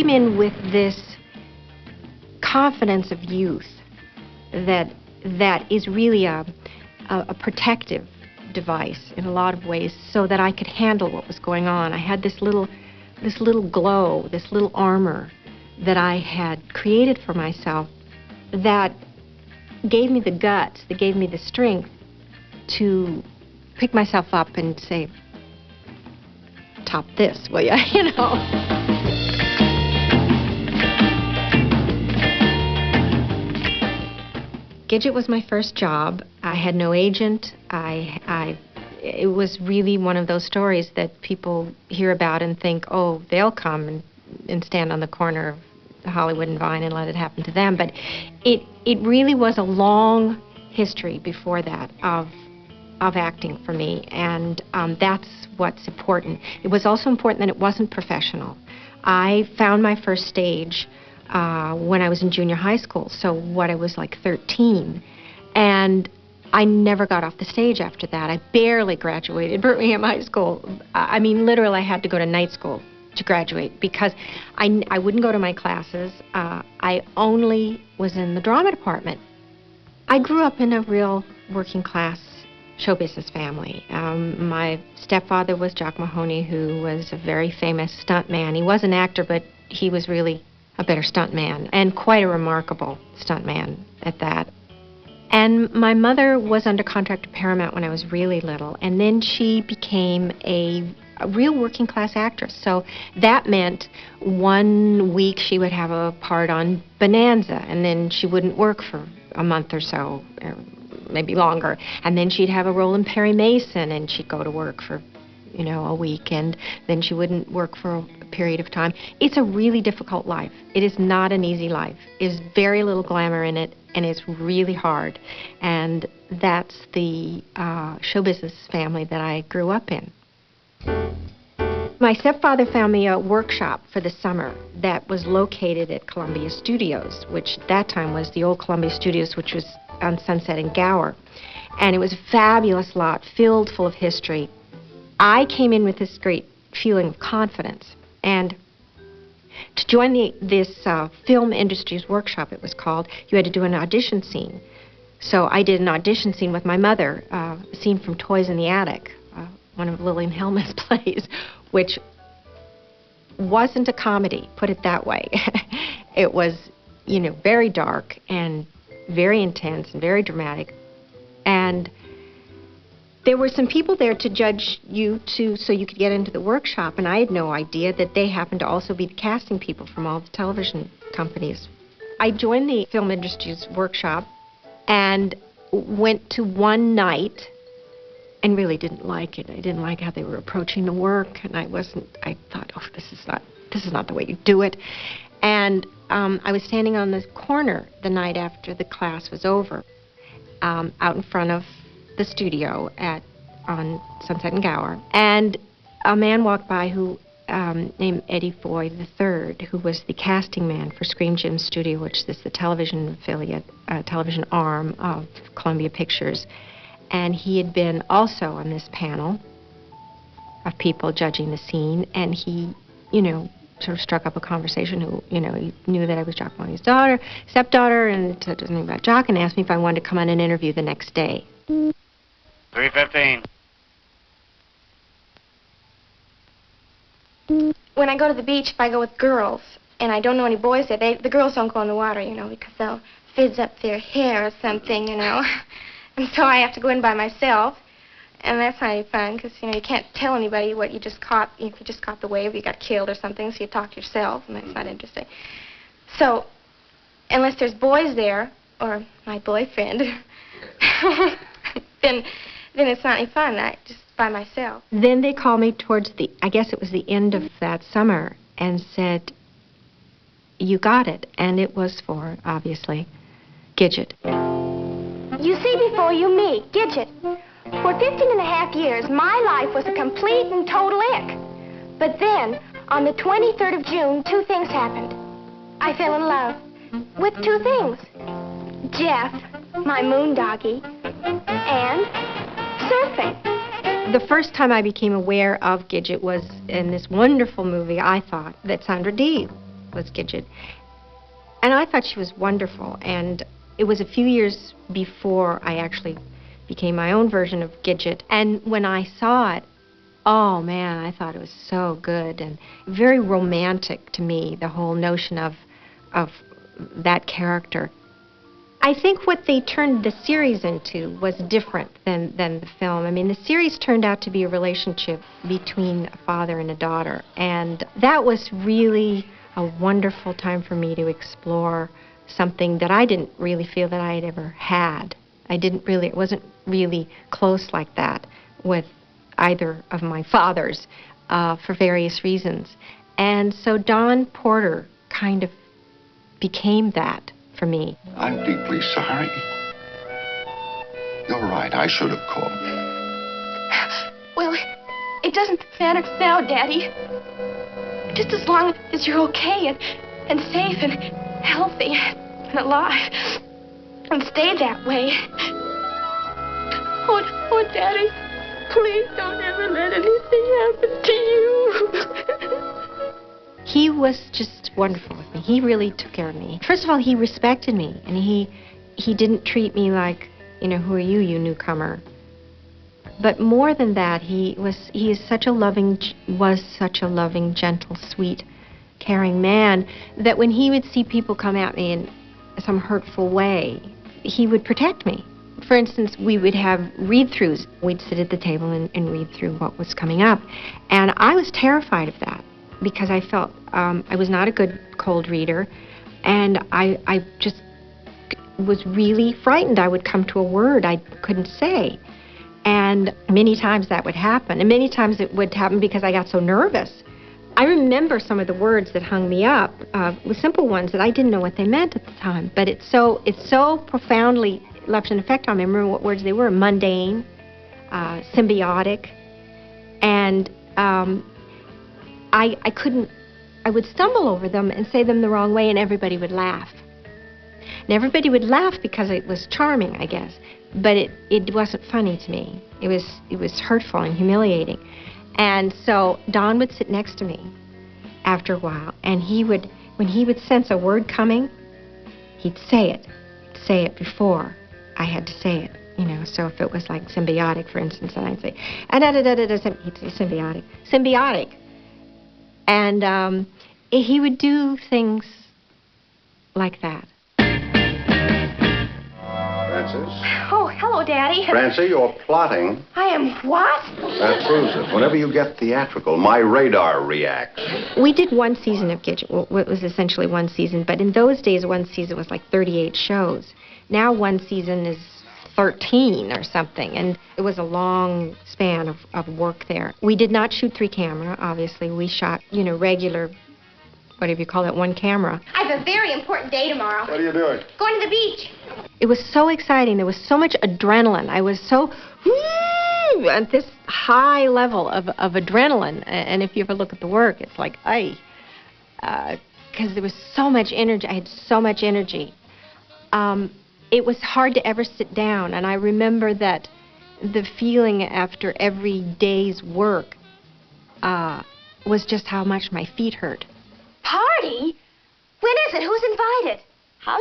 came in with this confidence of youth that is really a protective device in a lot of ways, so that I could handle what was going on. I had this little glow, this little armor that I had created for myself that gave me the guts, that gave me the strength to pick myself up and say, top this, will ya? You know. Gidget was my first job. I had no agent. It was really one of those stories that people hear about and think, oh, they'll come and stand on the corner of Hollywood and Vine and let it happen to them. But it really was a long history before that of acting for me, and that's what's important. It was also important that it wasn't professional. I found my first stage when I was in junior high school, so I was like 13, and I never got off the stage after that. I barely graduated Birmingham High School. I mean, literally, I had to go to night school to graduate because I wouldn't go to my classes. I only was in the drama department. I grew up in a real working class show business family. My stepfather was Jock Mahoney, who was a very famous stunt man. He was an actor, but he was really a better stunt man, and quite a remarkable stunt man at that. And my mother was under contract to Paramount when I was really little, and then she became a real working class actress. So that meant 1 week she would have a part on Bonanza, and then she wouldn't work for a month or so, or maybe longer. And then she'd have a role in Perry Mason, and she'd go to work for, a week, and then she wouldn't work for a period of time. It's a really difficult life. It is not an easy life. There's very little glamour in it, and it's really hard. And that's the show business family that I grew up in. My stepfather found me a workshop for the summer that was located at Columbia Studios, which at that time was the old Columbia Studios, which was on Sunset and Gower. And it was a fabulous lot, filled full of history. I came in with this great feeling of confidence. And to join this film industry's workshop, it was called, you had to do an audition scene. So I did an audition scene with my mother, a scene from Toys in the Attic, one of Lillian Hellman's plays, which wasn't a comedy, put it that way. It was, very dark and very intense and very dramatic. And there were some people there to judge you so you could get into the workshop, and I had no idea that they happened to also be the casting people from all the television companies. I joined the film industry's workshop and went to one night and really didn't like it. I didn't like how they were approaching the work, and I thought, oh, this is not the way you do it. And I was standing on the corner the night after the class was over, out in front of the studio on Sunset and Gower, and a man walked by who named Eddie Foy III, who was the casting man for Scream Jim's studio, which is the television affiliate, television arm of Columbia Pictures. And he had been also on this panel of people judging the scene, and he, sort of struck up a conversation. He knew that I was Jock Mahoney's stepdaughter, and told me about Jock, and asked me if I wanted to come on an interview the next day. 3:15. When I go to the beach, if I go with girls, and I don't know any boys there, the girls don't go in the water, because they'll fizz up their hair or something, And so I have to go in by myself, and that's not any fun, because, you can't tell anybody what you just caught. If you just caught the wave, you got killed or something, so you talk to yourself, and that's not interesting. So, unless there's boys there, or my boyfriend, then it's not any fun. I just by myself. Then they called me towards I guess it was the end of that summer, and said, you got it. And it was for, obviously, Gidget. You see before you me, Gidget. For 15.5 years, my life was a complete and total ick. But then, on the 23rd of June, 2 things happened. I fell in love with 2 things. Jeff, my moon doggy, and surfing. The first time I became aware of Gidget was in this wonderful movie, I thought, that Sandra Dee was Gidget. And I thought she was wonderful. And it was a few years before I actually became my own version of Gidget. And when I saw it, oh man, I thought it was so good and very romantic to me, the whole notion of that character. I think what they turned the series into was different than the film. I mean, the series turned out to be a relationship between a father and a daughter, and that was really a wonderful time for me to explore something that I didn't really feel that I had ever had. It wasn't really close like that with either of my fathers for various reasons. And so Don Porter kind of became that for me. I'm deeply sorry. You're right, I should have called. Well, it doesn't matter now, Daddy. Just as long as you're okay and safe and healthy and alive. And stay that way. Oh, Daddy, please don't ever let anything happen to you. He was just wonderful with me. He really took care of me. First of all, he respected me, and he didn't treat me like, who are you, you newcomer? But more than that, he was such a loving, gentle, sweet, caring man that when he would see people come at me in some hurtful way, he would protect me. For instance, we would have read-throughs. We'd sit at the table and read through what was coming up. And I was terrified of that because I felt I was not a good cold reader, and I just was really frightened. I would come to a word I couldn't say. And many times that would happen. And many times it would happen because I got so nervous. I remember some of the words that hung me up, with simple ones that I didn't know what they meant at the time. But it so profoundly left an effect on me. I remember what words they were: mundane, symbiotic, and I would stumble over them and say them the wrong way, and everybody would laugh. And everybody would laugh because it was charming, I guess. But it wasn't funny to me. It was hurtful and humiliating. And so Don would sit next to me after a while, and when he would sense a word coming, he'd say it. He'd say it before I had to say it. So if it was like symbiotic, for instance, and I'd say, he'd say symbiotic. Symbiotic. And he would do things like that. Frances? Oh, hello, Daddy. Francie, you're plotting. I am what? That proves it. Whenever you get theatrical, my radar reacts. We did one season of Gidget. Well, it was essentially one season, but in those days, one season was like 38 shows. Now one season is 13 or something, and it was a long span of work there. We did not shoot 3 camera, obviously. We shot, regular, whatever you call it, 1 camera. I have a very important day tomorrow. What are you doing? Going to the beach. It was so exciting. There was so much adrenaline. I was so at this high level of adrenaline. And if you ever look at the work, it's like, because there was so much energy. I had so much energy. It was hard to ever sit down. And I remember that the feeling after every day's work was just how much my feet hurt. Party? When is it? Who's invited? How